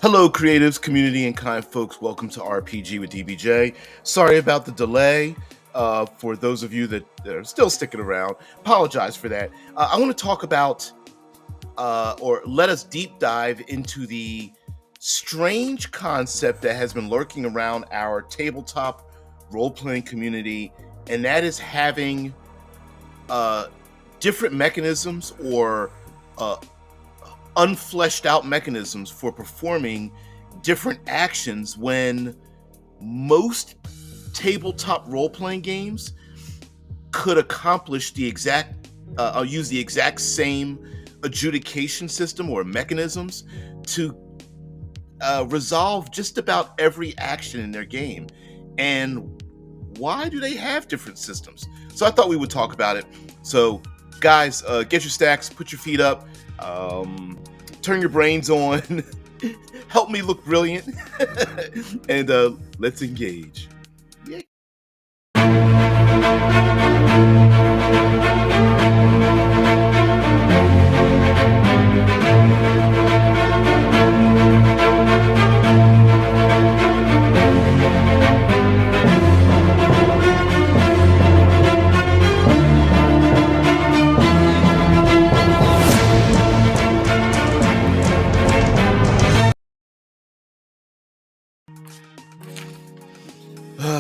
Hello, creatives, community, and kind folks. Welcome to RPG with DBJ. Sorry about the delay. For those of you that are still sticking around, apologize for that. I want to talk about, or let us deep dive into the strange concept that has been lurking around our tabletop role-playing community, and that is having different mechanisms or uh, unfleshed out mechanisms for performing different actions when most tabletop role-playing games could accomplish the exact use the exact same adjudication system or mechanisms to resolve just about every action in their game. And why do they have different systems? So I thought we would talk about it. So guys, get your stacks, put your feet up, turn your brains on, help me look brilliant, and let's engage. Yay.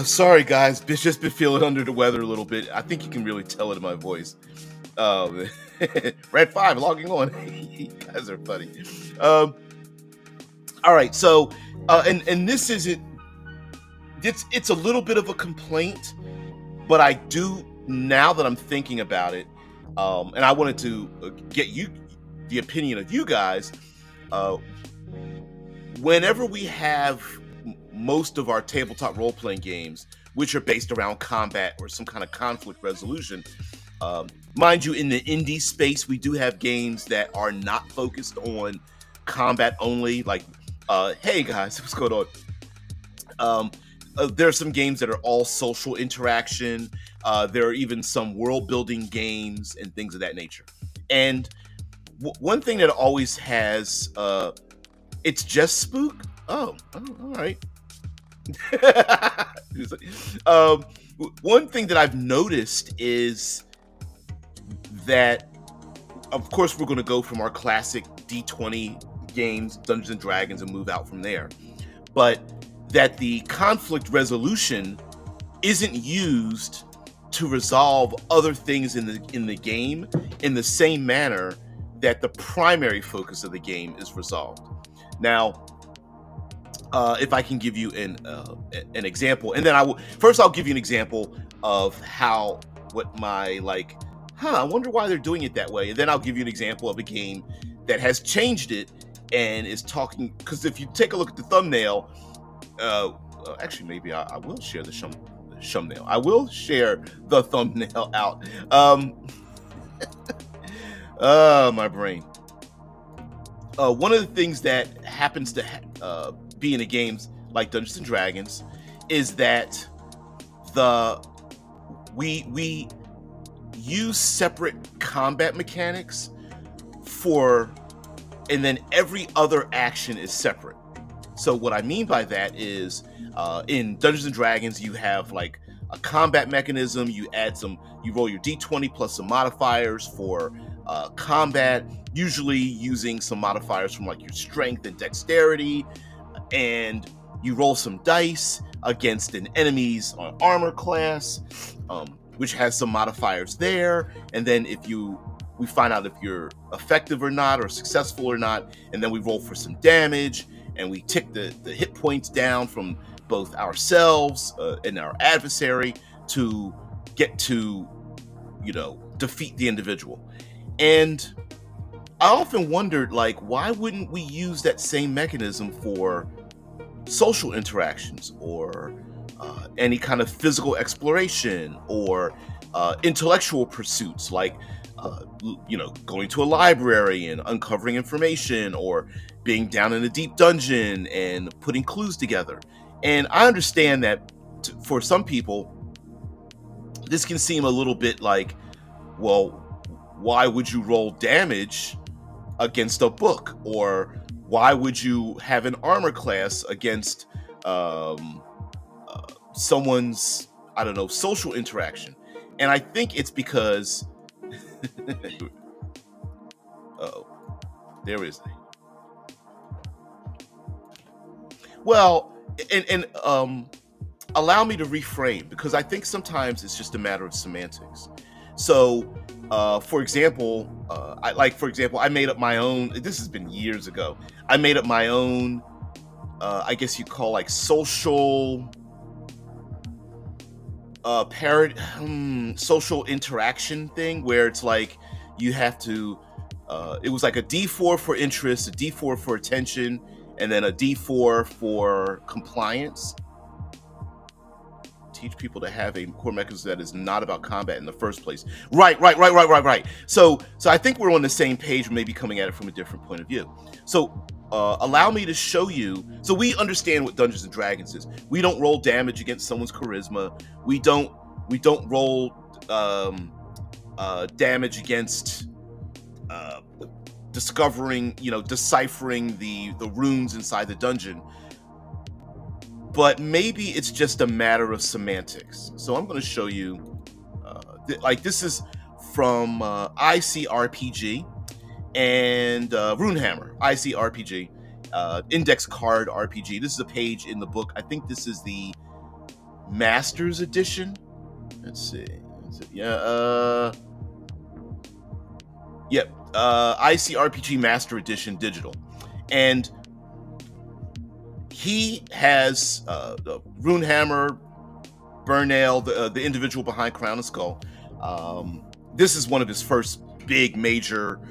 Sorry, guys. Just been feeling under the weather a little bit. I think you can really tell it in my voice. Red 5 logging on. You guys are funny. All right. So, and this isn't. It's a little bit of a complaint, but I do, now that I'm thinking about it, and I wanted to get the opinion of you guys. Whenever we have most of our tabletop role-playing games, which are based around combat or some kind of conflict resolution, mind you, in the indie space, we do have games that are not focused on combat only. Like, hey guys, what's going on? There are some games that are all social interaction. There are even some world-building games and things of that nature. And one thing that always has, it's just spook. Oh, all right. One thing that I've noticed is that, of course, we're going to go from our classic D20 games, Dungeons and Dragons, and move out from there. But that the conflict resolution isn't used to resolve other things in the game in the same manner that the primary focus of the game is resolved. Now, if I can give you an example, and then I'll give you an example of what my I wonder why they're doing it that way, and then I'll give you an example of a game that has changed it and is talking. Because if you take a look at the thumbnail, actually maybe I will share the thumbnail. I will share the thumbnail out. My brain. One of the things that happens to be in the games like Dungeons and Dragons is that we use separate combat mechanics and then every other action is separate. So what I mean by that is, in Dungeons and Dragons, you have like a combat mechanism. You roll your D20 plus some modifiers for combat, usually using some modifiers from like your strength and dexterity, and you roll some dice against an enemy's armor class, which has some modifiers there, and then we find out if you're effective or not, or successful or not, and then we roll for some damage, and we tick the hit points down from both ourselves and our adversary to get to, defeat the individual. And I often wondered, why wouldn't we use that same mechanism for social interactions or any kind of physical exploration or intellectual pursuits, like going to a library and uncovering information, or being down in a deep dungeon and putting clues together. And I understand that for some people, this can seem a little bit like, well, why would you roll damage against a book, or why would you have an armor class against someone's, I don't know, social interaction? And I think it's because oh, there is. Well, and allow me to reframe, because I think sometimes it's just a matter of semantics. So, for example, I made up my own. This has been years ago. I made up my own. I guess you call like social social interaction thing, where it's like you have to. It was like a D4 for interest, a D4 for attention, and then a D4 for compliance. Teach people to have a core mechanism that is not about combat in the first place. Right. So I think we're on the same page, maybe coming at it from a different point of view. So allow me to show you. So we understand what Dungeons and Dragons is. We don't roll damage against someone's charisma. We don't roll damage against deciphering the runes inside the dungeon. But maybe it's just a matter of semantics. So I'm going to show you, this is from ICRPG and Runehammer, ICRPG, Index Card RPG. This is a page in the book. I think this is the Master's Edition. Let's see. ICRPG Master Edition Digital. And he has the Runehammer, Burnail, the individual behind Crown and Skull. This is one of his first big major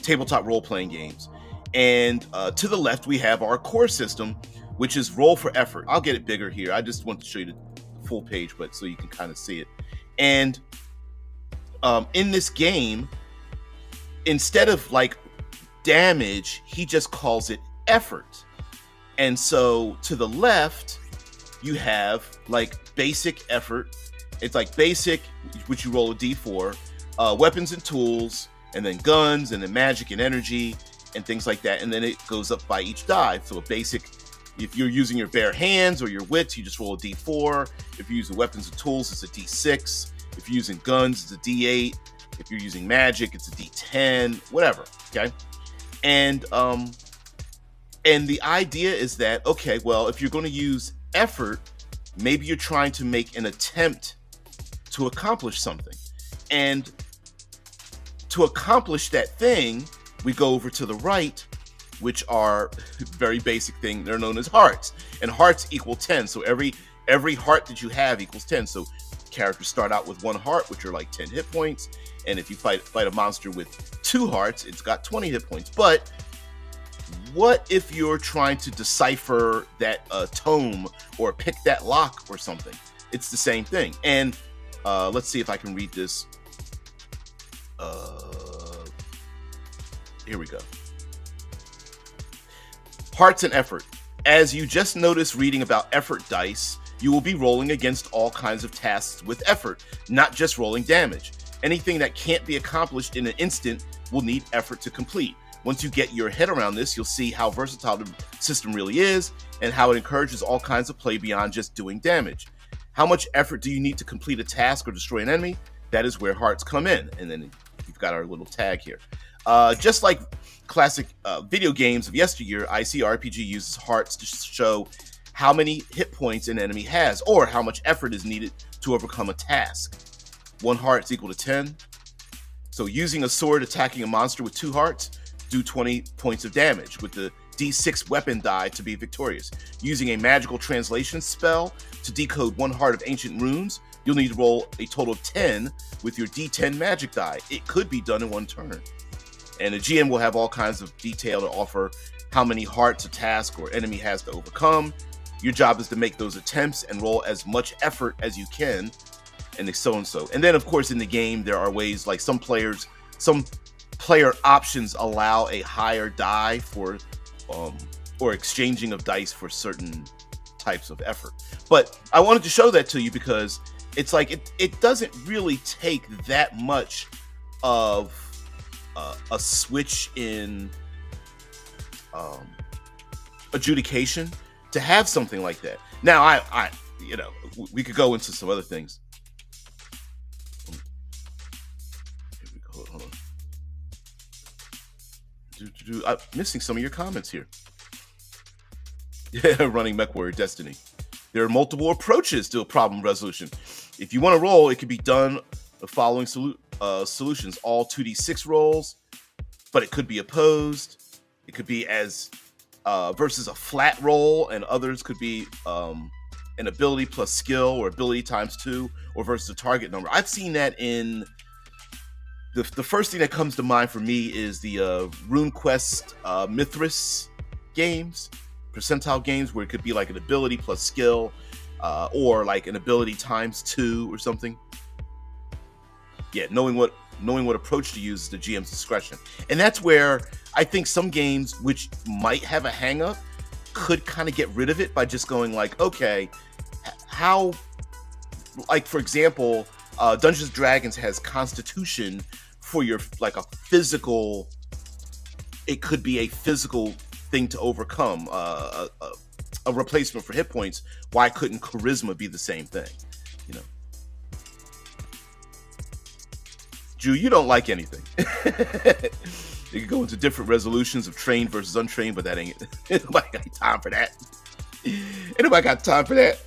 tabletop role-playing games. And to the left, we have our core system, which is roll for effort. I'll get it bigger here. I just want to show you the full page, but so you can kind of see it. And in this game, instead of like damage, he just calls it effort. And so to the left, you have like basic effort. It's like basic, which you roll a D4, weapons and tools, and then guns, and then magic and energy, and things like that. And then it goes up by each die. So a basic, if you're using your bare hands or your wits, you just roll a D4. If you're using weapons and tools, it's a D6. If you're using guns, it's a D8. If you're using magic, it's a D10, whatever, okay? And the idea is that, okay, well, if you're going to use effort, maybe you're trying to make an attempt to accomplish something. And to accomplish that thing, we go over to the right, which are very basic thing. They're known as hearts, and hearts equal 10. So every heart that you have equals 10. So characters start out with 1 heart, which are like 10 hit points. And if you fight a monster with 2 hearts, it's got 20 hit points. But what if you're trying to decipher that tome or pick that lock or something? It's the same thing. And let's see if I can read this. Here we go. Hearts and effort. As you just noticed reading about effort dice, you will be rolling against all kinds of tasks with effort, not just rolling damage. Anything that can't be accomplished in an instant will need effort to complete. Once you get your head around this, you'll see how versatile the system really is and how it encourages all kinds of play beyond just doing damage. How much effort do you need to complete a task or destroy an enemy? That is where hearts come in. And then you've got our little tag here. Just like classic video games of yesteryear, ICRPG uses hearts to show how many hit points an enemy has or how much effort is needed to overcome a task. 1 heart is equal to 10. So using a sword attacking a monster with 2 hearts, do 20 points of damage with the D6 weapon die to be victorious. Using a magical translation spell to decode 1 heart of ancient runes, you'll need to roll a total of 10 with your D10 magic die. It could be done in 1 turn. And the GM will have all kinds of detail to offer how many hearts a task or enemy has to overcome. Your job is to make those attempts and roll as much effort as you can, and so and so. And then, of course, in the game, there are ways like some player options allow a higher die for, or exchanging of dice for certain types of effort. But I wanted to show that to you because it's like it doesn't really take that much of a switch in um, adjudication to have something like that. Now, we could go into some other things. Here we go. Hold on. I'm missing some of your comments here. Yeah, running MechWarrior Destiny. There are multiple approaches to a problem resolution. If you want to roll, it can be done the following solutions: all 2d6 rolls, but it could be opposed. It could be as versus a flat roll, and others could be an ability plus skill, or ability times 2, or versus a target number. I've seen that in the first thing that comes to mind for me is the RuneQuest Mithras games, percentile games, where it could be like an ability plus skill, or like an ability times 2 or something. Yeah, knowing what approach to use is the GM's discretion. And that's where I think some games which might have a hang up could kind of get rid of it by just going like, okay, how, like for example, Dungeons & Dragons has Constitution for your, like a physical, it could be a physical thing to overcome, a replacement for hit points. Why couldn't Charisma be the same thing? You know, Drew, you don't like anything. You can go into different resolutions of trained versus untrained, but that ain't nobody got time for that. Ain't nobody got time for that.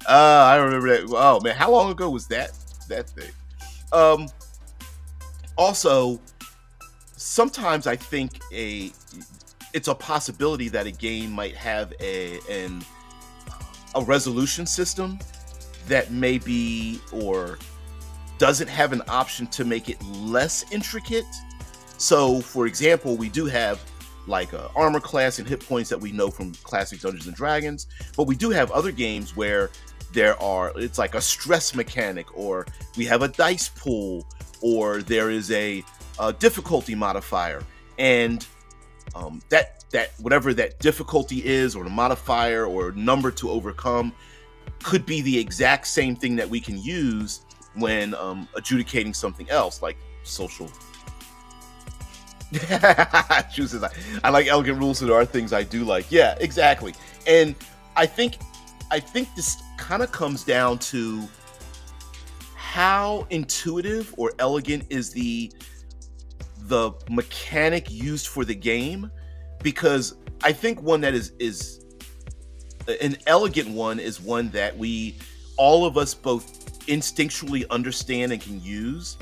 I remember that. Oh man, how long ago was that thing? Also, sometimes I think it's a possibility that a game might have a resolution system that may be, or doesn't have an option to make it less intricate. So, for example, we do have like a armor class and hit points that we know from classic Dungeons and Dragons, but we do have other games where it's like a stress mechanic, or we have a dice pool, or there is a difficulty modifier, and that whatever that difficulty is, or the modifier or number to overcome, could be the exact same thing that we can use when adjudicating something else, like social. Chooses, I like elegant rules, so there are things I do like. Yeah, exactly. And I think this kind of comes down to how intuitive or elegant is the mechanic used for the game, because I think one that is an elegant one is one that all of us both instinctually understand and can use.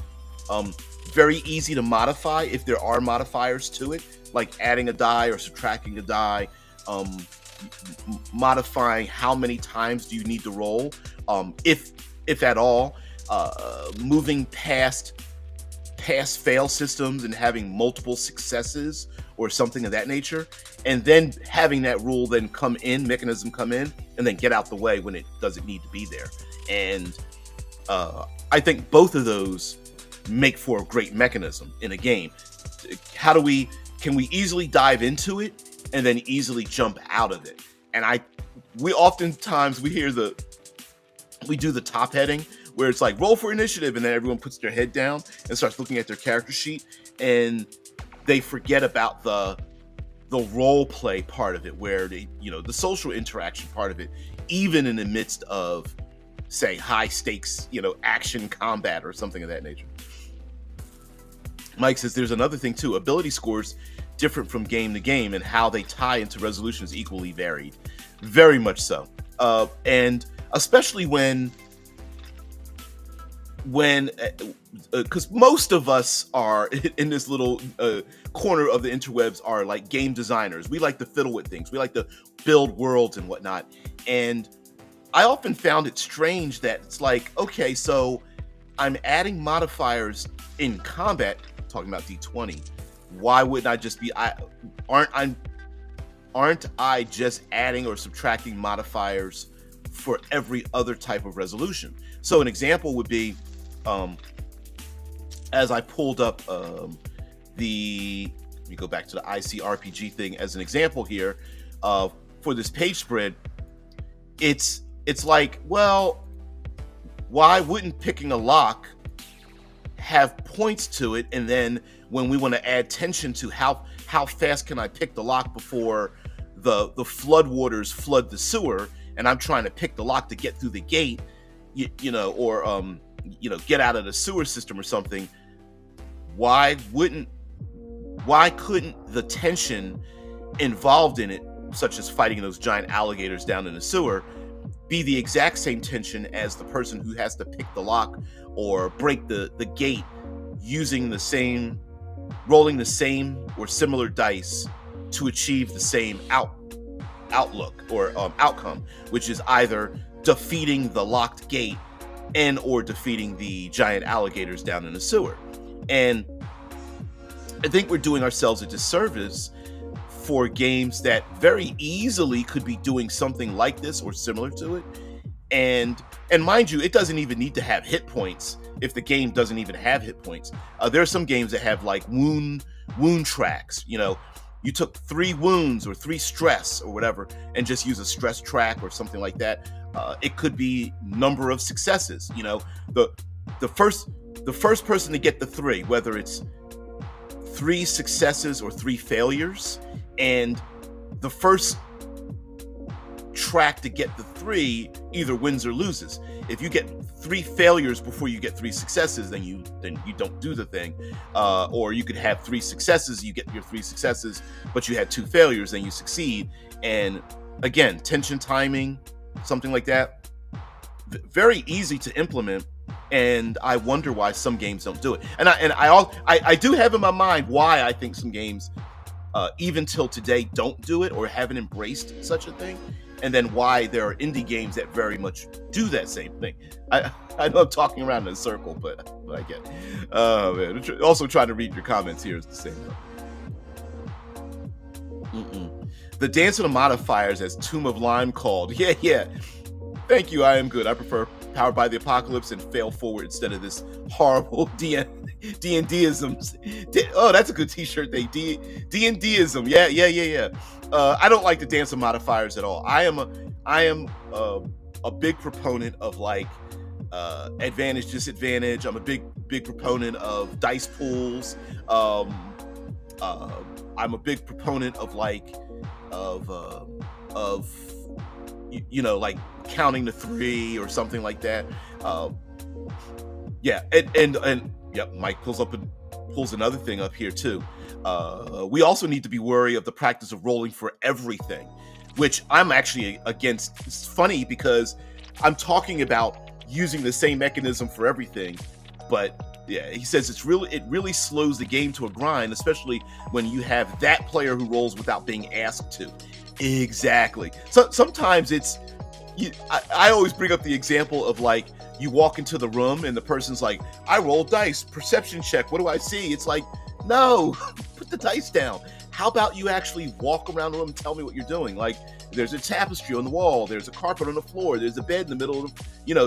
Very easy to modify if there are modifiers to it, like adding a die or subtracting a die, modifying how many times do you need to roll, if at all, moving past fail systems and having multiple successes or something of that nature, and then having that mechanism come in and then get out the way when it doesn't need to be there. And I think both of those make for a great mechanism in a game. Can we easily dive into it and then easily jump out of it? And we oftentimes we do the top heading where it's like roll for initiative, and then everyone puts their head down and starts looking at their character sheet, and they forget about the role play part of it, where the social interaction part of it, even in the midst of, say, high stakes, action combat or something of that nature. Mike says there's another thing too. Ability scores different from game to game, and how they tie into resolutions equally varied. Very much so. And especially when because most of us are in this little corner of the interwebs are like game designers. We like to fiddle with things. We like to build worlds and whatnot. And I often found it strange that it's like, okay, so I'm adding modifiers in combat, talking about D20. Why wouldn't I just be? Aren't I just adding or subtracting modifiers for every other type of resolution? So an example would be, as I pulled up let me go back to the ICRPG thing as an example here, for this page spread. It's like, well, why wouldn't picking a lock have points to it, and then when we want to add tension to how fast can I pick the lock before the flood waters flood the sewer, and I'm trying to pick the lock to get through the gate, or get out of the sewer system or something. Why couldn't the tension involved in it, such as fighting those giant alligators down in the sewer, be the exact same tension as the person who has to pick the lock or break the gate rolling the same or similar dice to achieve the same outlook or outcome, which is either defeating the locked gate and or defeating the giant alligators down in the sewer. And I think we're doing ourselves a disservice for games that very easily could be doing something like this or similar to it. And mind you, it doesn't even need to have hit points if the game doesn't even have hit points. There are some games that have like wound tracks. You took 3 wounds or 3 stress or whatever and just use a stress track or something like that. It could be number of successes. The first person to get the 3, whether it's 3 successes or 3 failures, and the first track to get the 3 either wins or loses. If you get 3 failures before you get 3 successes, then you don't do the thing. Or you could have 3 successes, you get your 3 successes, but you had 2 failures, then you succeed. And again, tension timing, something like that, very easy to implement. And I wonder why some games don't do it. And I do have in my mind why I think some games, even till today, don't do it or haven't embraced such a thing. And then why there are indie games that very much do that same thing. I know I'm talking around in a circle, but I get it. Man. Also trying to read your comments here is the same thing. The Dance of the Modifiers, as Tomb of Lime called. Yeah. Thank you, I am good. I prefer Powered by the Apocalypse and Fail Forward instead of this horrible D&Disms. Oh, that's a good t-shirt thing. D&Dism. Yeah. I don't like the Dance of Modifiers at all. I am a big proponent of like advantage, disadvantage. I'm a big proponent of dice pools. I'm a big proponent of like like counting to 3 or something like that. Mike pulls another thing up here too. We also need to be wary of the practice of rolling for everything, which I'm actually against. It's funny because I'm talking about using the same mechanism for everything, but yeah, he says it really slows the game to a grind, especially when you have that player who rolls without being asked to. Exactly. So sometimes I always bring up the example of like you walk into the room and the person's like, I roll dice, perception check, what do I see? It's like, no, put the dice down. How about you actually walk around the room and tell me what you're doing? Like, there's a tapestry on the wall, there's a carpet on the floor, there's a bed in the middle of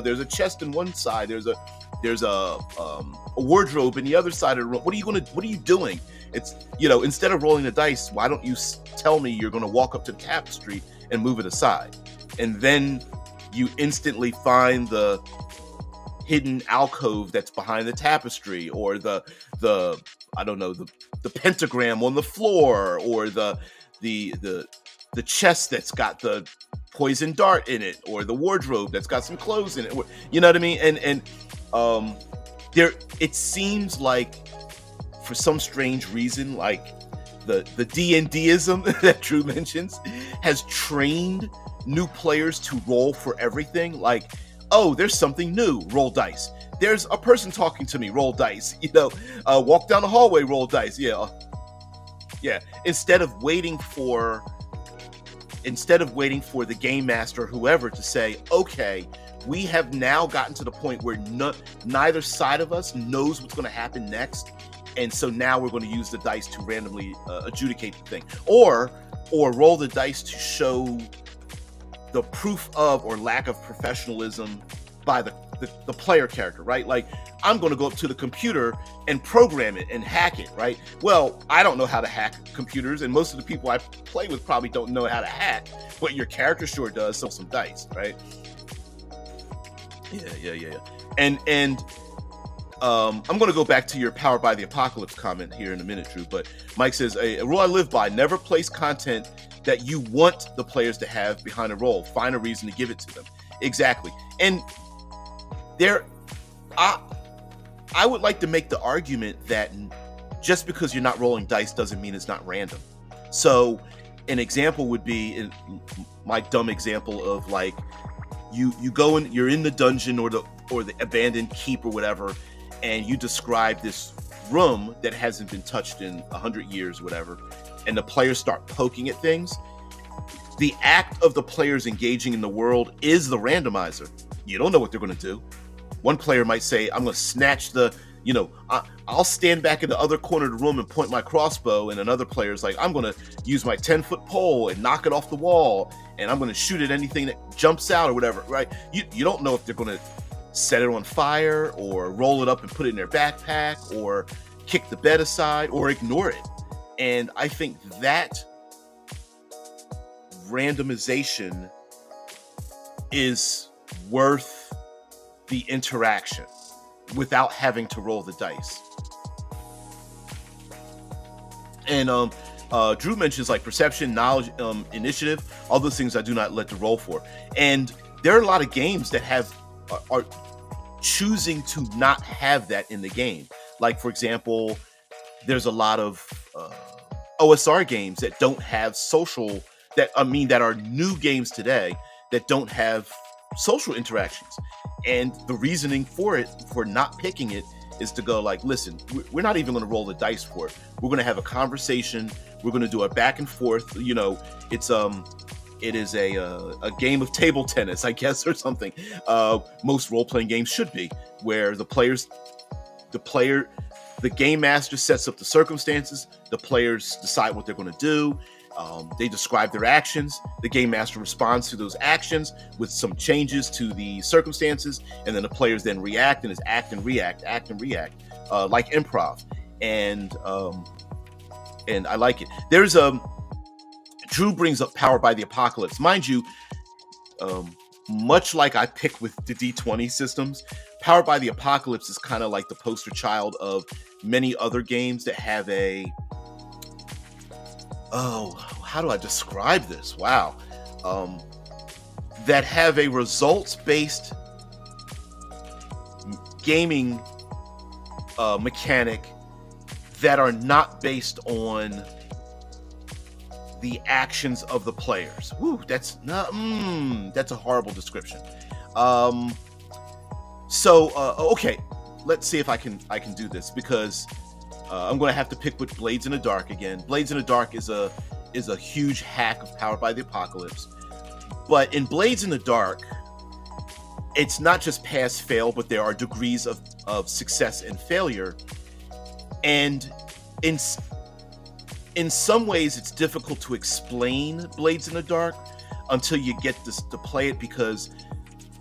there's a chest on one side, there's a wardrobe in the other side of the room. What are you doing? It's, instead of rolling the dice, why don't you tell me you're going to walk up to the tapestry and move it aside? And then you instantly find the hidden alcove that's behind the tapestry, or the pentagram on the floor, or the chest that's got the poison dart in it, or the wardrobe that's got some clothes in it. You know what I mean? And it seems like for some strange reason, like the DnDism that Drew mentions has trained new players to roll for everything. Like, oh, there's something new, roll dice. There's a person talking to me, roll dice. Walk down the hallway, roll dice. Yeah. Instead of waiting for the game master, whoever, to say, okay, we have now gotten to the point where neither side of us knows what's going to happen next, and so now we're going to use the dice to randomly adjudicate the thing, or roll the dice to show the proof of or lack of professionalism by the player character, right? Like, I'm going to go up to the computer and program it and hack it, right? Well, I don't know how to hack computers, and most of the people I play with probably don't know how to hack, but your character sure does, so some dice, right? Yeah. And I'm going to go back to your Powered by the Apocalypse comment here in a minute, Drew. But Mike says, a rule I live by: never place content that you want the players to have behind a role. Find a reason to give it to them. Exactly. And I would like to make the argument that just because you're not rolling dice doesn't mean it's not random. So an example would be my dumb example of like you go in, you're in the dungeon or the abandoned keep or whatever, and you describe this room that hasn't been touched in 100 years, whatever, and the players start poking at things. The act of the players engaging in the world is the randomizer. You don't know what they're going to do. One player might say, I'm going to snatch I'll stand back in the other corner of the room and point my crossbow, and another player's like, I'm going to use my 10-foot pole and knock it off the wall, and I'm going to shoot at anything that jumps out or whatever, right? You don't know if they're going to set it on fire or roll it up and put it in their backpack or kick the bed aside or ignore it. And I think that randomization is worth the interaction without having to roll the dice. And Drew mentions like perception, knowledge, initiative, all those things I do not let the roll for. And there are a lot of games that are choosing to not have that in the game. Like, for example, there's a lot of OSR games that don't have that are new games today that don't have social interactions. And the reasoning for not picking it is to go like, listen, we're not even going to roll the dice for it. We're going to have a conversation. We're going to do a back and forth. It is a game of table tennis, I guess, or something. Most role-playing games should be, where the game master sets up the circumstances. The players decide what they're going to do. They describe their actions. The game master responds to those actions with some changes to the circumstances, and then the players then react, and it's act and react, like improv. And I like it. There's Drew brings up Powered by the Apocalypse. Mind you, much like I pick with the D20 systems, Powered by the Apocalypse is kind of like the poster child of many other games that have how do I describe this? Wow. That have a results-based gaming mechanic that are not based on the actions of the players. Woo, that's a horrible description. Okay, let's see if I can do this, because I'm going to have to pick with Blades in the Dark again. Blades in the Dark is a huge hack of Powered by the Apocalypse. But in Blades in the Dark, it's not just pass fail, but there are degrees of success and failure. And in some ways, it's difficult to explain Blades in the Dark until you get to play it, because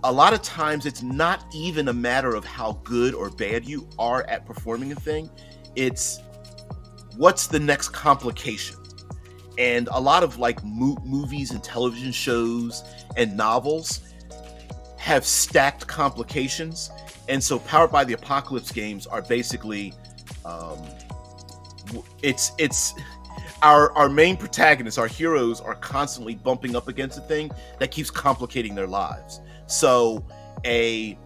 a lot of times it's not even a matter of how good or bad you are at performing a thing. It's what's the next complication. And a lot of like movies and television shows and novels have stacked complications. And so Powered by the Apocalypse games are basically, it's our main protagonists, our heroes, are constantly bumping up against a thing that keeps complicating their lives. So a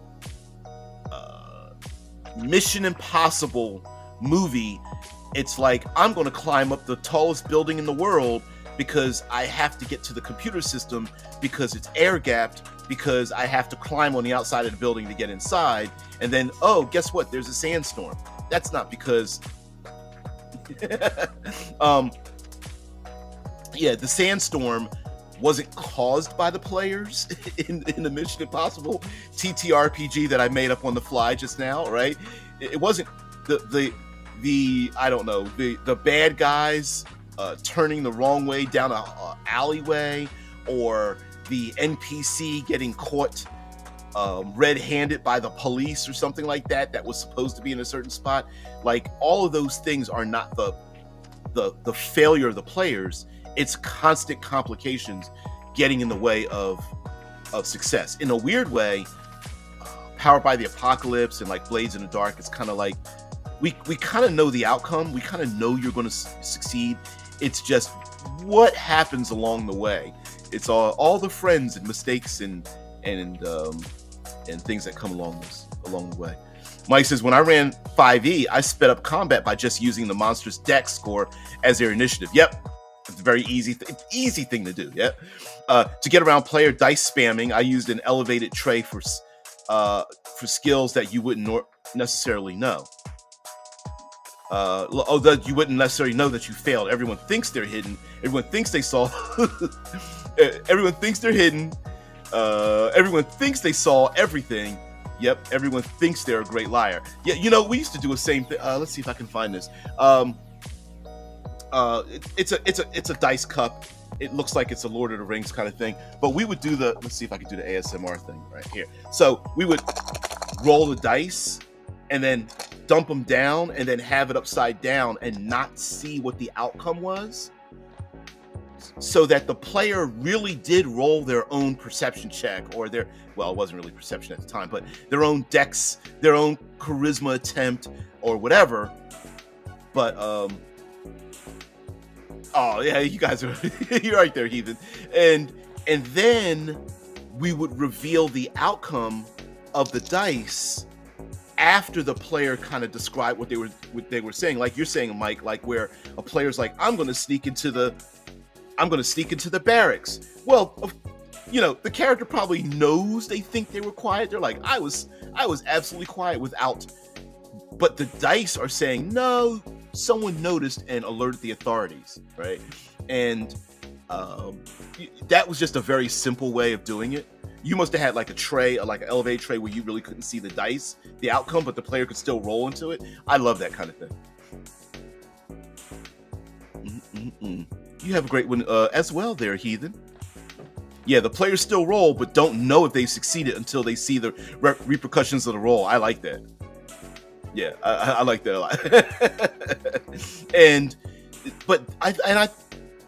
Mission Impossible movie, it's like, I'm going to climb up the tallest building in the world because I have to get to the computer system because it's air gapped, because I have to climb on the outside of the building to get inside. And then, oh, guess what? There's a sandstorm. That's not because the sandstorm wasn't caused by the players in the Mission Impossible TTRPG that I made up on the fly just now, right? It wasn't the bad guys turning the wrong way down a alleyway, or the NPC getting caught red-handed by the police or something like that was supposed to be in a certain spot. Like, all of those things are not the failure of the players. It's constant complications getting in the way of success. In a weird way, Powered by the Apocalypse and like Blades in the Dark, it's kind of like we kind of know the outcome. We kind of know you're going to succeed. It's just what happens along the way. It's all the friends and mistakes and things that come along the way. Mike says, when I ran 5e, I sped up combat by just using the monster's dex score as their initiative. Yep, it's a very easy thing to do. Yep. To get around player dice spamming, I used an elevated tray for skills that you wouldn't necessarily know. That you wouldn't necessarily know that you failed. Everyone thinks they're hidden. Everyone thinks they saw. Everyone thinks they're hidden. Everyone thinks they saw everything. Yep, everyone thinks they're a great liar. Yeah, we used to do the same thing. Let's see if I can find this. It's a dice cup. It looks like it's a Lord of the Rings kind of thing. But we would do let's see if I can do the ASMR thing right here. So we would roll the dice and then dump them down and then have it upside down and not see what the outcome was, so that the player really did roll their own perception check, or it wasn't really perception at the time, but their own dex, their own charisma attempt or whatever. But oh yeah, you guys are you're right there, Heathen. And then we would reveal the outcome of the dice after the player kind of described what they were saying, like you're saying, Mike, like where a player's like, I'm going to sneak into the barracks. Well, the character probably knows they think they were quiet. They're like, I was absolutely quiet but the dice are saying, no, someone noticed and alerted the authorities, right? And that was just a very simple way of doing it. You must have had like a tray, like an elevated tray where you really couldn't see the outcome, but the player could still roll into it. I love that kind of thing. You have a great one as well there, Heathen. Yeah, the players still roll, but don't know if they succeeded until they see the repercussions of the roll. I like that. Yeah, I like that a lot.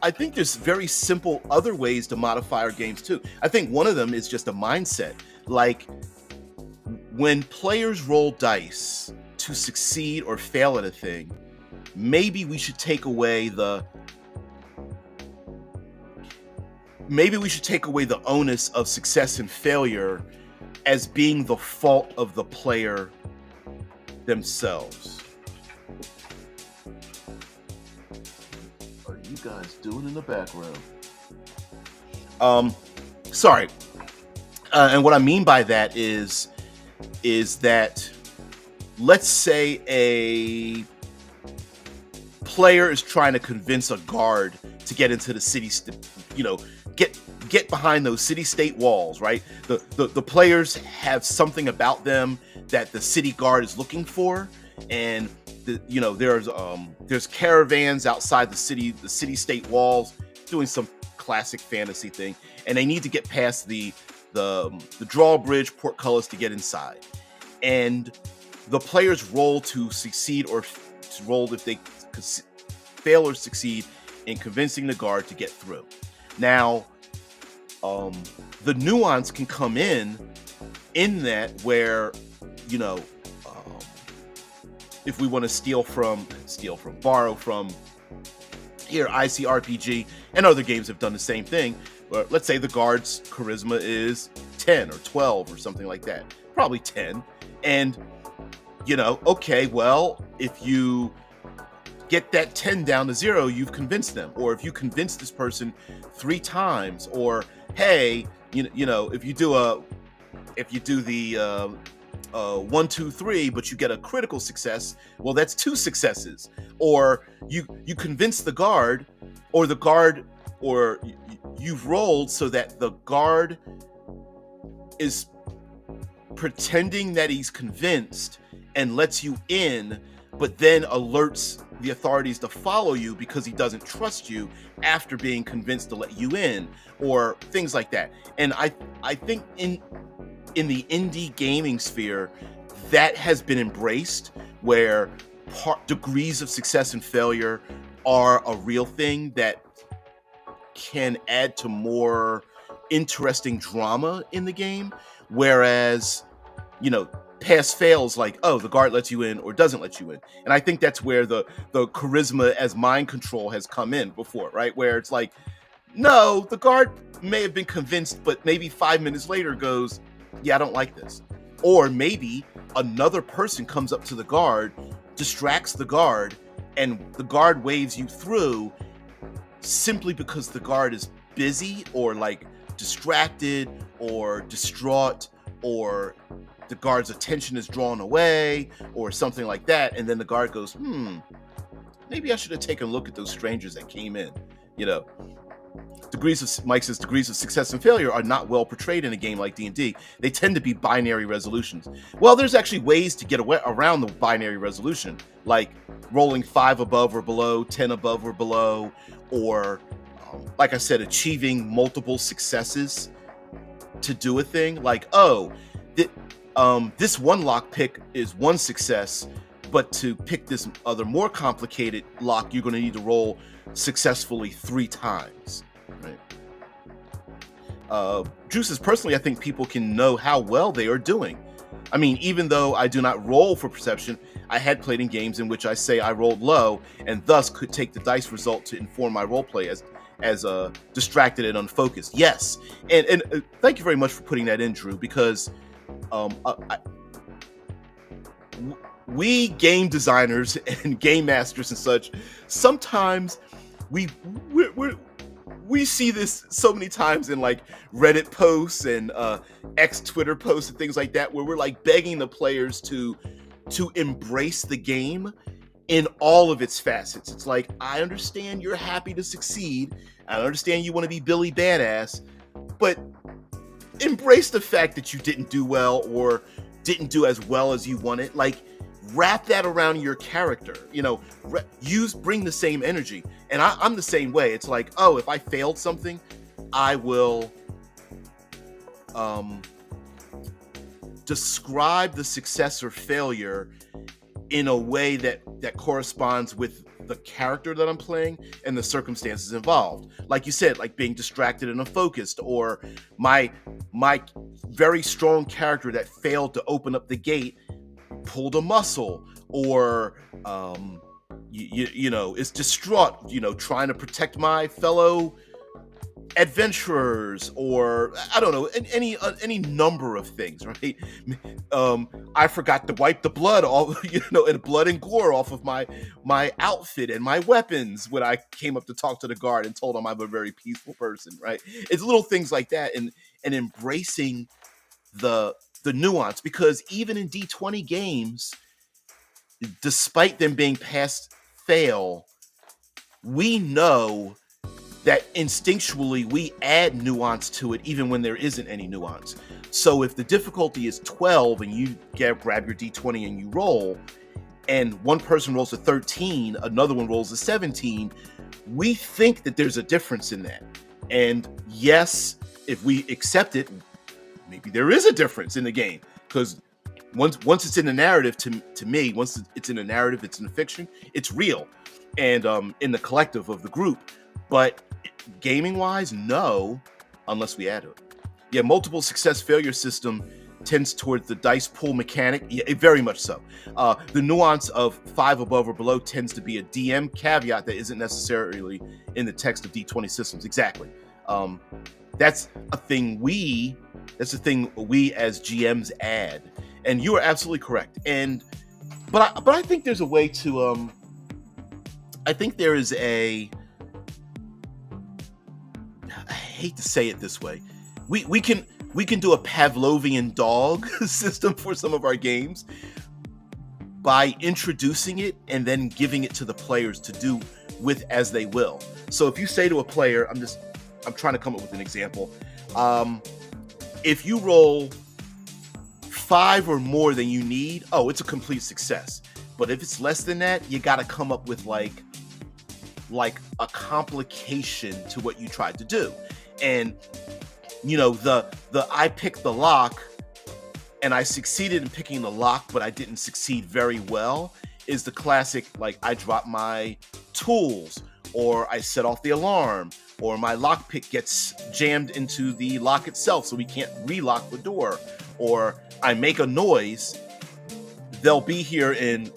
I think there's very simple other ways to modify our games too. I think one of them is just a mindset. Like when players roll dice to succeed or fail at a thing, maybe we should take away the onus of success and failure as being the fault of the player themselves. What are you guys doing in the background? Sorry. And what I mean by that is that, let's say a player is trying to convince a guard to get into the city, get behind those city-state walls, right? The players have something about them that the city guard is looking for, and there's caravans outside the city-state walls doing some classic fantasy thing, and they need to get past the drawbridge portcullis to get inside. And the players roll to succeed or to roll if they fail or succeed in convincing the guard to get through. Now, the nuance can come in that where, if we want to borrow from here, ICRPG and other games have done the same thing. But let's say the guard's charisma is 10 or 12 or something like that. Probably 10. And, okay, well, if you get that 10 down to 0, you've convinced them. Or if you convince this person 3 times, or hey, if you do the 1, 2, 3, but you get a critical success, well, that's 2 successes. Or you convince the guard, or you've rolled so that the guard is pretending that he's convinced and lets you in, but then alerts the authorities to follow you because he doesn't trust you after being convinced to let you in, or things like that. And I think in the indie gaming sphere, that has been embraced, where degrees of success and failure are a real thing that can add to more interesting drama in the game. Whereas pass fails, like, oh, the guard lets you in or doesn't let you in. And I think that's where the charisma as mind control has come in before, right? Where it's like, no, the guard may have been convinced, but maybe 5 minutes later goes, yeah, I don't like this. Or maybe another person comes up to the guard, distracts the guard, and the guard waves you through simply because the guard is busy or like distracted or distraught, or the guard's attention is drawn away or something like that. And then the guard goes, maybe I should have taken a look at those strangers that came in. Mike says degrees of success and failure are not well portrayed in a game like D&D. They tend to be binary resolutions. Well, there's actually ways to get around the binary resolution, like rolling 5 above or below, 10 above or below, or like I said, achieving multiple successes to do a thing. Like, this one lock pick is 1 success, but to pick this other more complicated lock, you're going to need to roll successfully 3 times. Right. Drew says, personally, I think people can know how well they are doing. I mean, even though I do not roll for perception, I had played in games in which I say I rolled low and thus could take the dice result to inform my roleplay as distracted and unfocused. Yes, and thank you very much for putting that in, Drew, because we game designers and game masters and such, sometimes we see this so many times in like Reddit posts and X Twitter posts and things like that, where we're like begging the players to embrace the game in all of its facets. It's like, I understand you're happy to succeed, I understand you want to be Billy Badass, but embrace the fact that you didn't do well or didn't do as well as you wanted. Like, wrap that around your character, bring the same energy. And I'm the same way. It's like, oh, if I failed something, I will describe the success or failure in a way that corresponds with the character that I'm playing and the circumstances involved. Like you said, like being distracted and unfocused, or my very strong character that failed to open up the gate pulled a muscle, or is distraught, trying to protect my fellow adventurers, or I don't know, any number of things, right? I forgot to wipe the blood off, and blood and gore off of my outfit and my weapons when I came up to talk to the guard and told him I'm a very peaceful person, right? It's little things like that, and embracing the nuance, because even in D20 games, despite them being pass fail, we know that instinctually we add nuance to it even when there isn't any nuance. So if the difficulty is 12 and you grab your D20 and you roll, and one person rolls a 13, another one rolls a 17, we think that there's a difference in that. And yes, if we accept it, maybe there is a difference in the game, because once it's in the narrative, to me, once it's in the narrative, it's in the fiction, it's real, and in the collective of the group. But gaming wise, no, unless we add it. Yeah, multiple success failure system tends towards the dice pool mechanic. Yeah, very much so. The nuance of 5 above or below tends to be a DM caveat that isn't necessarily in the text of D20 systems. Exactly. That's a thing we as GMs add, and you are absolutely correct. But I think there's a way to I think there is I hate to say it this way, we can do a Pavlovian dog system for some of our games by introducing it and then giving it to the players to do with as they will. So if you say to a player, I'm trying to come up with an example. If you roll 5 or more than you need, it's a complete success. But if it's less than that, you got to come up with like a complication to what you tried to do. And the I picked the lock and I succeeded in picking the lock, but I didn't succeed very well, is the classic, like, I drop my tools, or I set off the alarm, or my lockpick gets jammed into the lock itself so we can't relock the door, or I make a noise, they'll be here in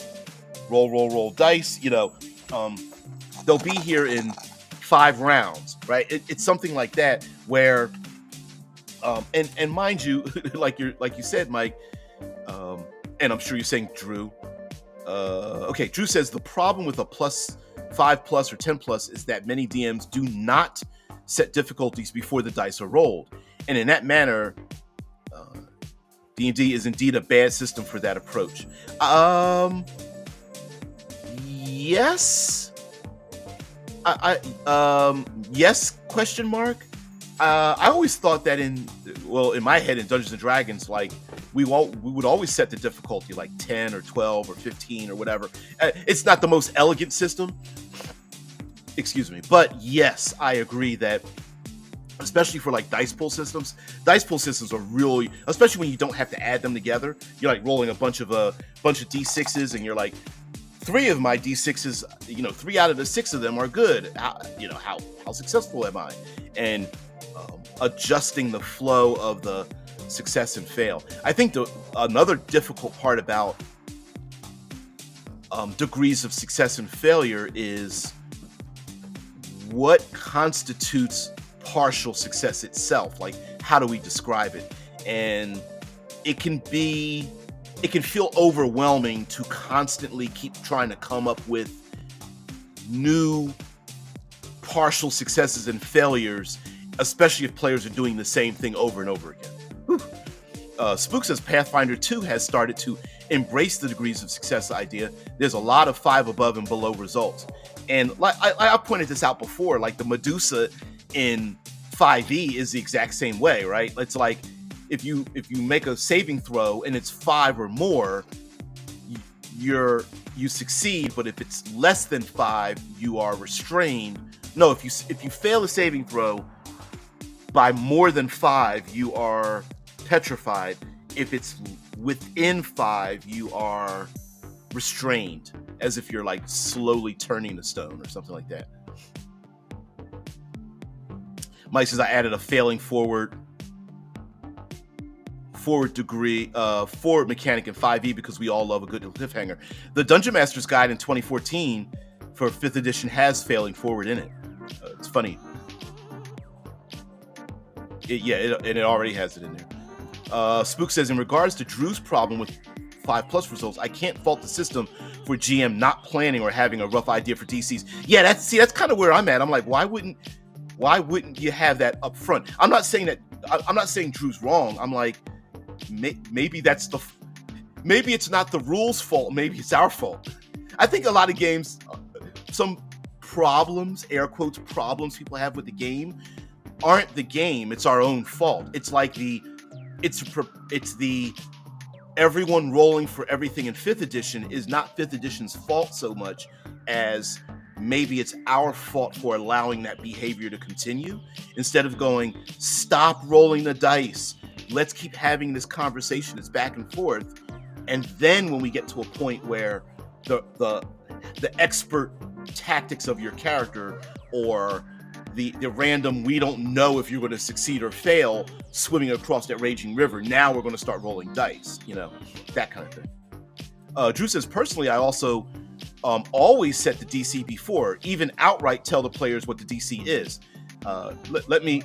roll dice, they'll be here in 5 rounds, right? It's something like that where, and mind you, like you said, Mike, and I'm sure you're saying Drew. Okay, Drew says the problem with a +5+ or 10+ is that many DMs do not set difficulties before the dice are rolled, and in that manner, D&D is indeed a bad system for that approach. Yes. Yes, question mark. I always thought that in my head in Dungeons and Dragons, like we would always set the difficulty like 10 or 12 or 15 or whatever. It's not the most elegant system, excuse me, but yes, I agree that especially for like dice pool systems are really, especially when you don't have to add them together. You're like rolling a bunch of D6s, and you're like, 3 of my D6s, 3 out of the 6 of them are good. How successful am I? And adjusting the flow of the success and fail. I think another difficult part about degrees of success and failure is what constitutes partial success itself. Like, how do we describe it? And it can feel overwhelming to constantly keep trying to come up with new partial successes and failures, especially if players are doing the same thing over and over again. Spook says Pathfinder 2 has started to embrace the degrees of success idea. There's a lot of 5 above and below results. And like I pointed this out before, like the Medusa in 5e is the exact same way, right? It's like if you make a saving throw and it's 5 or more, you succeed, but if it's less than 5, you are restrained. No, if you fail a saving throw by more than 5, you are petrified. If it's within 5, you are restrained, as if you're like slowly turning the stone or something like that. Mike says I added a failing forward degree, forward mechanic in 5e because we all love a good cliffhanger. The Dungeon Master's Guide in 2014 for 5th edition has failing forward in it. It's funny. It already has it in there. Spook says, in regards to Drew's problem with 5+ results, I can't fault the system for GM not planning or having a rough idea for DCs. Yeah, that's kind of where I'm at. I'm like, why wouldn't you have that up front? I'm not saying Drew's wrong. I'm like, maybe it's not the rules' fault. Maybe it's our fault. I think a lot of games, some problems, air quotes problems people have with the game aren't the game. It's our own fault. It's like it's the everyone rolling for everything in 5th edition is not 5th edition's fault so much as maybe it's our fault for allowing that behavior to continue. Instead of going, stop rolling the dice, let's keep having this conversation. It's back and forth. And then when we get to a point where the expert tactics of your character, or the random, we don't know if you're going to succeed or fail swimming across that raging river, now we're going to start rolling dice, that kind of thing. Drew says, personally, I also always set the DC before, even outright tell the players what the DC is. But many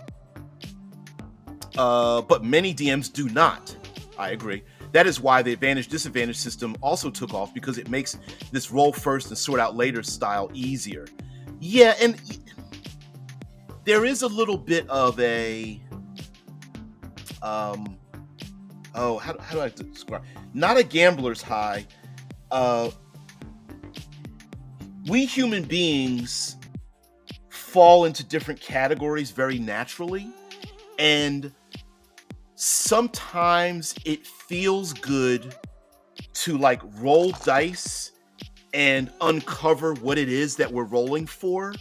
DMs do not. I agree. That is why the advantage-disadvantage system also took off, because it makes this roll first and sort out later style easier. Yeah, and there is a little bit of a how do I describe? Not a gambler's high. We human beings fall into different categories very naturally, and sometimes it feels good to like roll dice and uncover what it is that we're rolling for,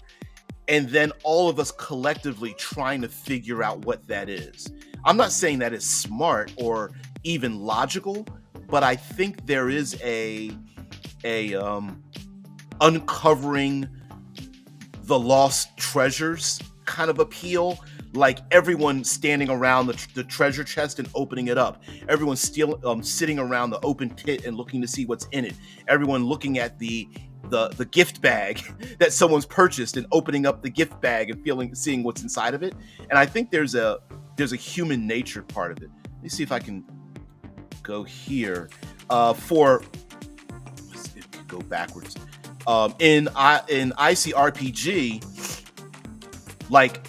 and then all of us collectively trying to figure out what that is. I'm not saying that is smart or even logical, but I think there is a uncovering the lost treasures kind of appeal. like everyone standing around the treasure chest and opening it up, everyone sitting around the open pit and looking to see what's in it, everyone looking at the gift bag that someone's purchased and opening up the gift bag and seeing what's inside of it. And I think there's a human nature part of it. Let me see if I can go here. Let's see if we can go backwards. In ICRPG, like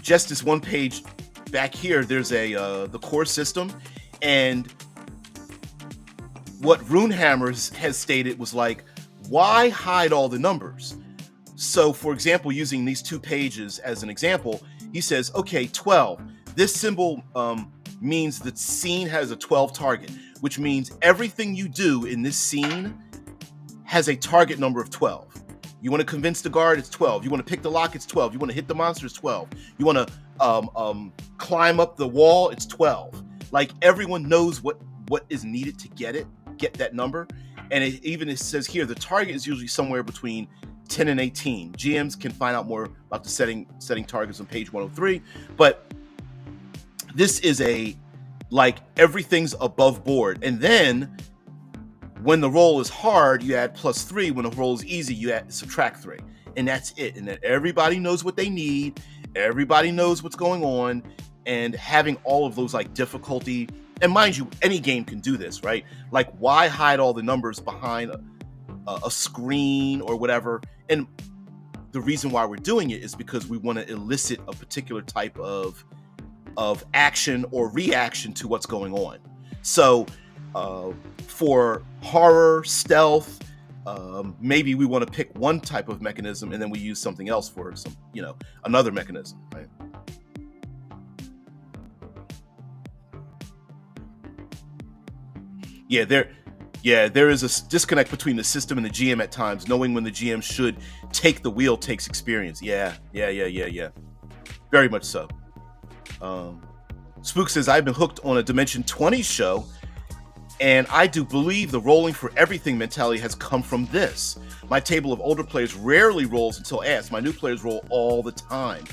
just this one page back here, there's the core system, and what Runehammer has stated was like, why hide all the numbers? So, for example, using these 2 pages as an example, he says, okay, 12. This symbol means the scene has a 12 target, which means everything you do in this scene has a target number of 12. You want to convince the guard, it's 12. You want to pick the lock, it's 12. You want to hit the monster, it's 12. You want to climb up the wall, it's 12. Like, everyone knows what is needed to get that number. And it says here, the target is usually somewhere between 10 and 18. GMs can find out more about the setting targets on page 103. But this is everything's above board. And then when the roll is hard, you add +3. When the roll is easy, you subtract 3. And that's it. And then everybody knows what they need. Everybody knows what's going on. And having all of those difficulty, and mind you, any game can do this, right? Like, why hide all the numbers behind a screen or whatever? And the reason why we're doing it is because we want to elicit a particular type of action or reaction to what's going on. So for horror, stealth, maybe we want to pick one type of mechanism and then we use something else for another mechanism, right? There is a disconnect between the system and the GM at times. Knowing when the GM should take the wheel takes experience. Yeah. Very much so. Spook says, I've been hooked on a Dimension 20 show, and I do believe the rolling for everything mentality has come from this. My table of older players rarely rolls until asked. My new players roll all the time.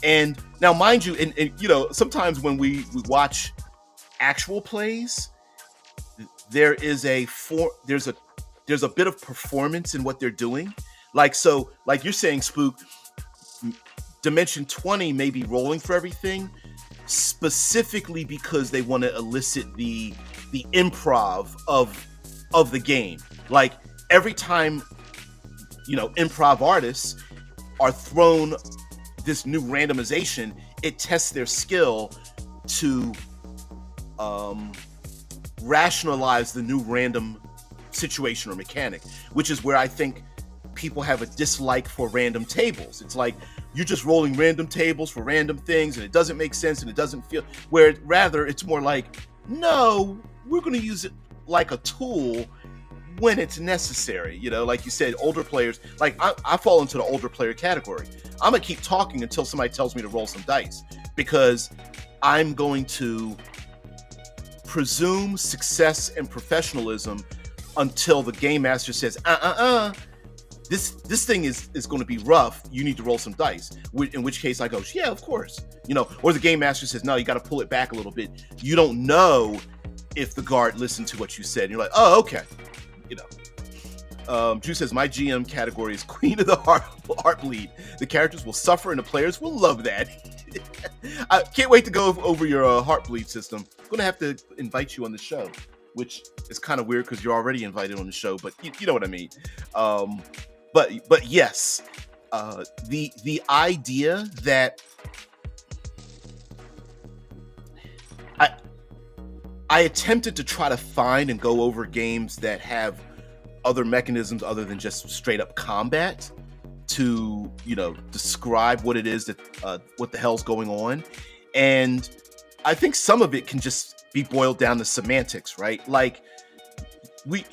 And now, mind you, and sometimes when we watch actual plays, there's a bit of performance in what they're doing. Like you're saying, Spook, Dimension 20 may be rolling for everything specifically because they want to elicit the improv of the game. Like, every time improv artists are thrown this new randomization, it tests their skill to rationalize the new random situation or mechanic, which is where I think people have a dislike for random tables. It's like, you're just rolling random tables for random things and it doesn't make sense and it doesn't feel, where rather it's more like, no, we're going to use it like a tool when it's necessary. Like you said, older players, like I fall into the older player category. I'm going to keep talking until somebody tells me to roll some dice, because I'm going to presume success and professionalism until the game master says, this thing is going to be rough. You need to roll some dice. In which case I go, yeah, of course. Or the game master says, no, you got to pull it back a little bit. You don't know if the guard listened to what you said. And you're like, oh, okay. Drew says, my GM category is Queen of the Heartbleed. The characters will suffer and the players will love that. I can't wait to go over your Heartbleed system. I'm going to have to invite you on the show, which is kind of weird because you're already invited on the show, but you know what I mean. But yes, the idea that I attempted to try to find and go over games that have other mechanisms other than just straight up combat to describe what it is that what the hell's going on, and I think some of it can just be boiled down to semantics, right? Like, we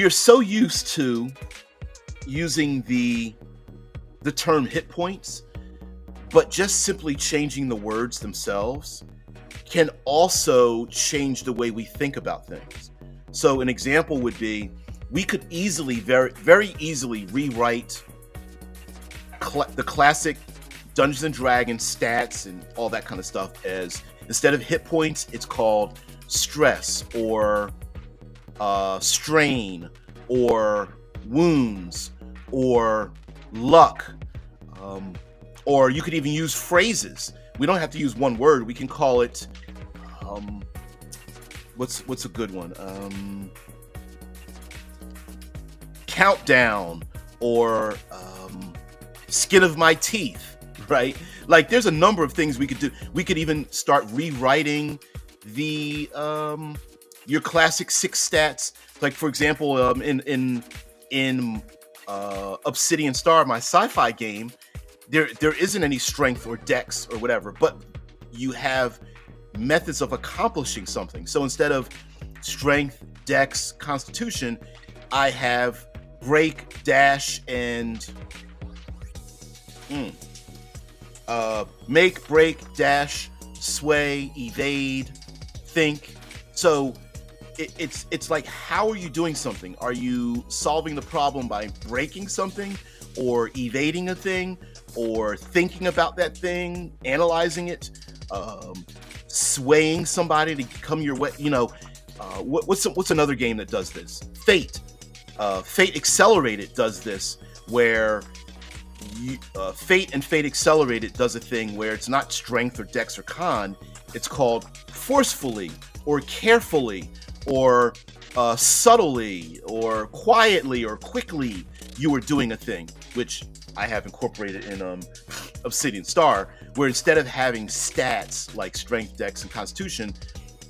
are so used to using the term hit points, but just simply changing the words themselves can also change the way we think about things. So an example would be, we could easily, very, very easily rewrite the classic Dungeons and Dragons stats and all that kind of stuff as instead of hit points, it's called stress or strain or wounds or luck, or you could even use phrases. We don't have to use one word. We can call it what's a good one? Countdown or skin of my teeth, right? Like there's a number of things we could do. We could even start rewriting the your classic 6 stats. Like for example, in Obsidian Star, my sci-fi game, there isn't any strength or dex or whatever, but you have methods of accomplishing something. So instead of strength, dex, constitution, I have break, dash, and make, break, dash, sway, evade, think. So it's like, how are you doing something? Are you solving the problem by breaking something or evading a thing or thinking about that thing, analyzing it, swaying somebody to come your way? You know, what's another game that does this? Fate. Fate Accelerated does this, where Fate and Fate Accelerated does a thing where it's not strength or dex or con, it's called forcefully or carefully or subtly or quietly or quickly you are doing a thing, which I have incorporated in Obsidian Star, where instead of having stats like strength, dex, and constitution,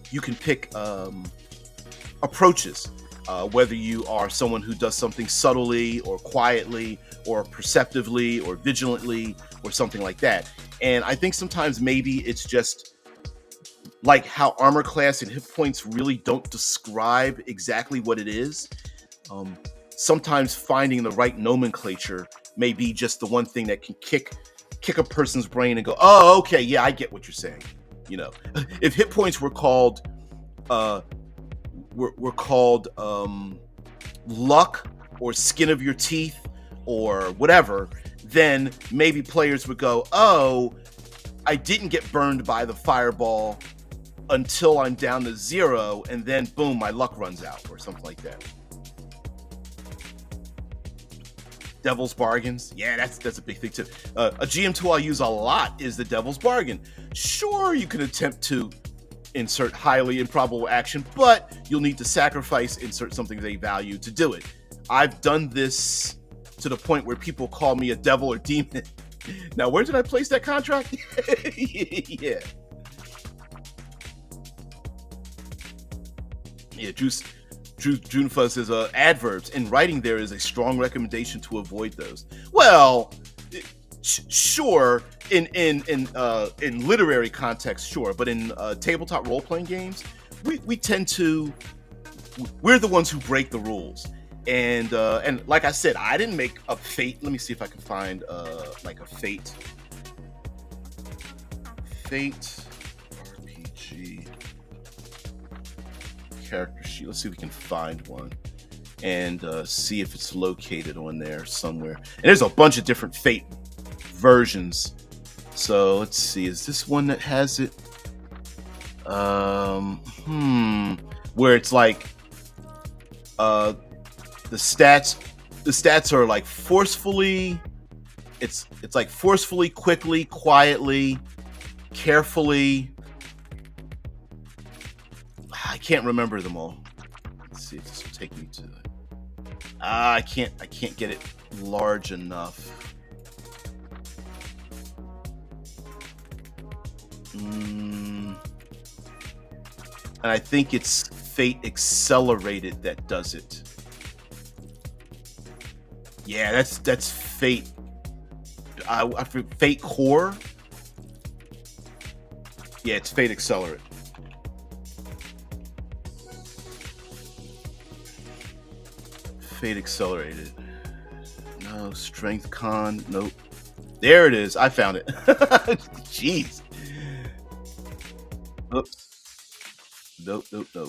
you can pick approaches. Whether you are someone who does something subtly or quietly or perceptively or vigilantly or something like that. And I think sometimes maybe it's just like how armor class and hit points really don't describe exactly what it is. Sometimes finding the right nomenclature may be just the one thing that can kick a person's brain and go, oh, okay, yeah, I get what you're saying. You know, if hit points were called luck or skin of your teeth or whatever, then maybe players would go, oh, I didn't get burned by the fireball until I'm down to 0, and then boom, my luck runs out or something like that. Devil's bargains. Yeah, that's a big thing too. A GM tool I use a lot is the Devil's Bargain. Sure, you can attempt to insert highly improbable action, but you'll need to sacrifice, insert something they value to do it. I've done this to the point where people call me a devil or demon. Now, where did I place that contract? Yeah. Yeah, Junfa says, adverbs. In writing, there is a strong recommendation to avoid those. Well, sure, in literary context, sure, but in tabletop role-playing games, we're the ones who break the rules. And like I said, I didn't make a Fate. Let me see if I can find like a Fate RPG character sheet. Let's see if we can find one and see if it's located on there somewhere. And there's a bunch of different Fate versions. So let's see, is this one that has it? Where it's like the stats are like forcefully, it's like forcefully, quickly, quietly, carefully. I can't remember them all. Let's see if this will take me to it. I can't get it large enough. And I think it's Fate Accelerated that does it. Yeah, that's Fate. I forget, Fate Core. Yeah, it's Fate Accelerate. Fate Accelerated. No, Strength Con. Nope. There it is. I found it. Jeez. Oops. Nope.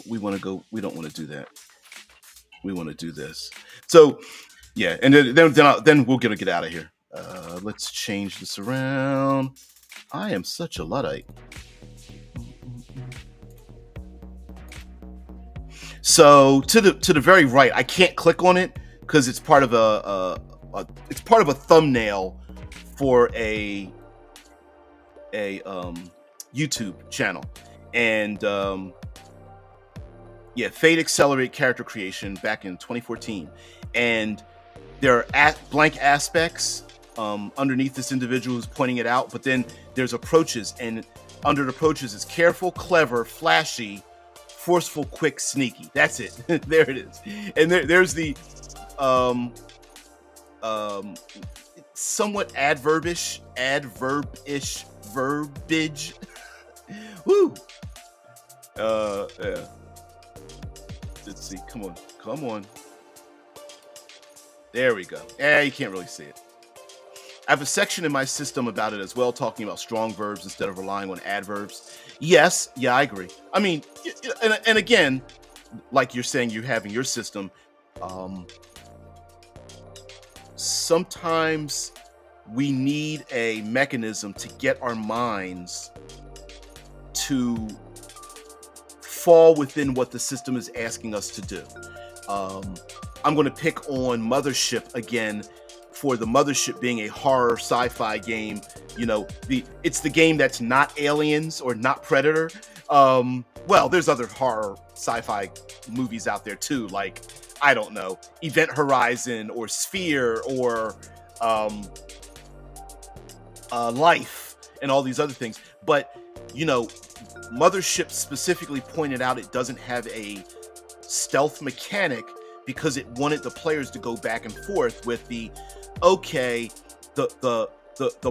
We want to go. We don't want to do that. We want to do this. So, yeah, and then we'll get out of here. Let's change this around. I am such a Luddite. So to the very right, I can't click on it because it's part of it's part of a thumbnail for a YouTube channel, and yeah, Fate Accelerate character creation back in 2014, and there are blank aspects underneath this individual who's pointing it out, but then there's approaches, and under the approaches is careful, clever, flashy, forceful, quick, sneaky. That's it. There it is. And there's the somewhat adverbish verbiage. Woo. Yeah. Let's see. Come on. There we go. You can't really see it. I have a section in my system about it as well, talking about strong verbs instead of relying on adverbs. Yes, yeah, I agree. I mean, and again, like you're saying, you're having your system. Sometimes we need a mechanism to get our minds to fall within what the system is asking us to do. I'm going to pick on Mothership again, for the Mothership being a horror sci-fi game. You know, it's the game that's not Aliens or not Predator. Well, there's other horror sci-fi movies out there too, like, I don't know, Event Horizon or Sphere or Life and all these other things. But, you know, Mothership specifically pointed out it doesn't have a stealth mechanic because it wanted the players to go back and forth with the, okay, the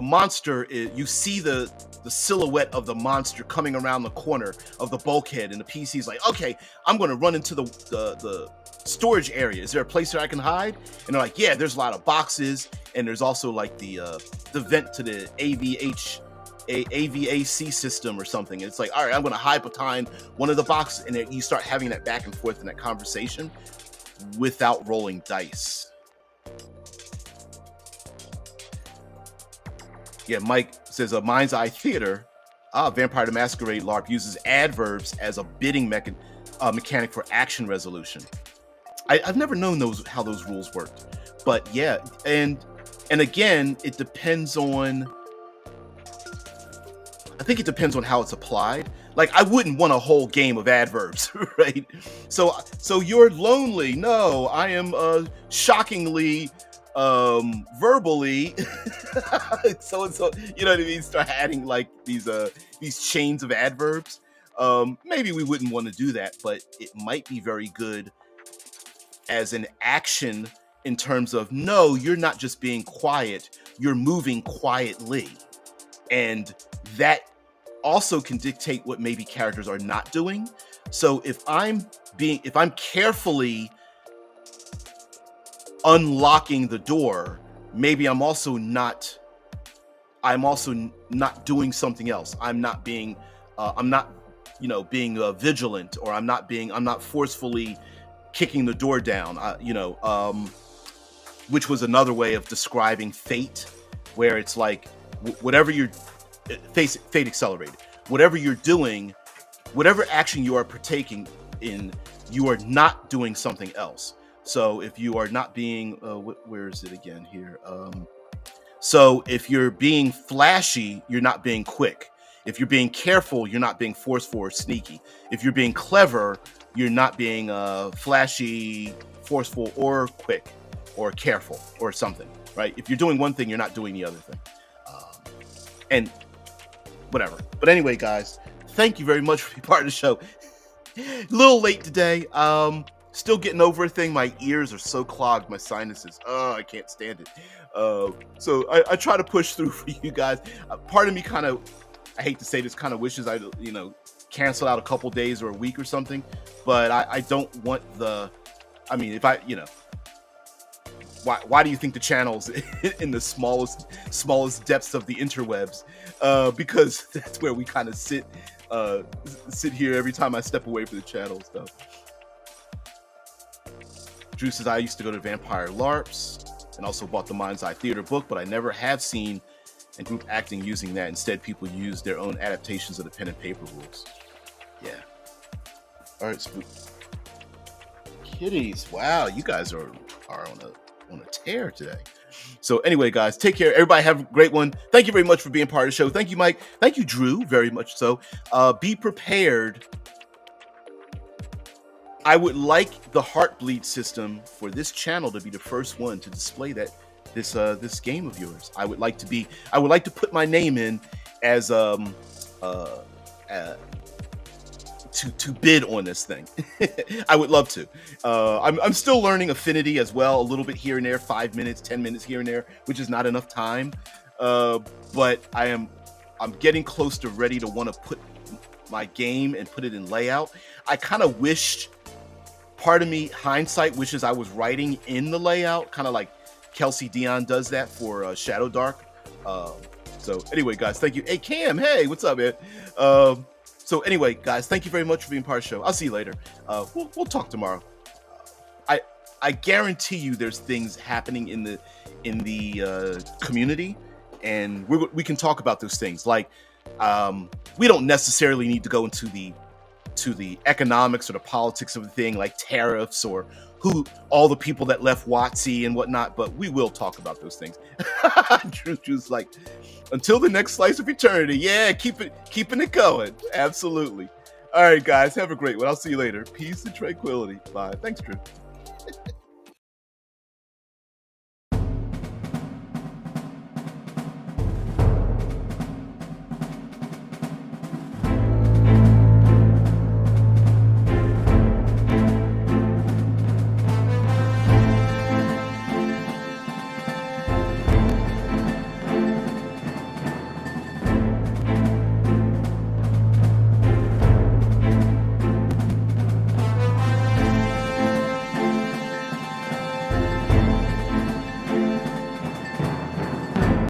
monster is, you see the silhouette of the monster coming around the corner of the bulkhead, and the PC's like, okay, I'm going to run into the storage area. Is there a place where I can hide? And they're like, yeah, there's a lot of boxes, and there's also like the vent to the AVAC system or something. And it's like, all right, I'm going to hide behind one of the boxes, and then you start having that back and forth in that conversation without rolling dice. Yeah, Mike says a Mind's Eye Theater, Vampire the Masquerade LARP uses adverbs as a bidding mechanic for action resolution. I've never known how those rules worked, but yeah, and again, it depends on. I think it depends on how it's applied. Like, I wouldn't want a whole game of adverbs, right? So you're lonely. No, I am shockingly verbally so you know what I mean, start adding like these chains of adverbs. Maybe we wouldn't want to do that, but it might be very good as an action in terms of, no, you're not just being quiet, you're moving quietly, and that also can dictate what maybe characters are not doing. So if I'm carefully unlocking the door, maybe I'm also not doing something else. I'm not being being vigilant, or I'm not forcefully kicking the door down, which was another way of describing Fate, where it's like whatever you're Fate Accelerated, whatever you're doing, whatever action you are partaking in, you are not doing something else. So if you are not being, where is it again here? So if you're being flashy, you're not being quick. If you're being careful, you're not being forceful or sneaky. If you're being clever, you're not being flashy, forceful, or quick, or careful, or something, right? If you're doing one thing, you're not doing the other thing. And whatever. But anyway, guys, thank you very much for being part of the show. A little late today. Still getting over a thing. My ears are so clogged, my sinuses. I can't stand it. So I try to push through for you guys. Part of me kind of, I hate to say this, kind of wishes I, cancel out a couple days or a week or something. But I don't want if I, why do you think the channel's in the smallest depths of the interwebs? Because that's where we kind of sit here every time I step away from the channel stuff. Drew says, I used to go to Vampire LARPs. and also bought the Mind's Eye Theater book, but I never have seen in group acting using that. Instead, people use their own adaptations of the pen and paper rules. Yeah. All right, Spook. Kitties. Wow, you guys are on a tear today. So anyway, guys, take care. Everybody have a great one. Thank you very much for being part of the show. Thank you, Mike. Thank you, Drew, very much so. Be prepared. I would like the Heartbleed system for this channel to be the first one to display that this game of yours. I would like to put my name in as to bid on this thing. I would love to. I'm still learning Affinity as well, a little bit here and there, 5 minutes, 10 minutes here and there, which is not enough time. But I'm getting close to ready to want to put my game and put it in layout. I kind of wished, part of me, hindsight, wishes I was writing in the layout, kind of like Kelsey Dion does that for Shadow Dark. So anyway, guys, thank you. Hey, Cam, hey, what's up, man? So anyway, guys, thank you very much for being part of the show. I'll see you later. We'll talk tomorrow. I guarantee you there's things happening in the community, and we can talk about those things. Like, we don't necessarily need to go into the economics or the politics of the thing, like tariffs or who all the people that left WotC and whatnot, but we will talk about those things. Drew's like, until the next slice of eternity. Yeah, keeping it going. Absolutely. All right, guys, have a great one. I'll see you later. Peace and tranquility. Bye. Thanks, Drew.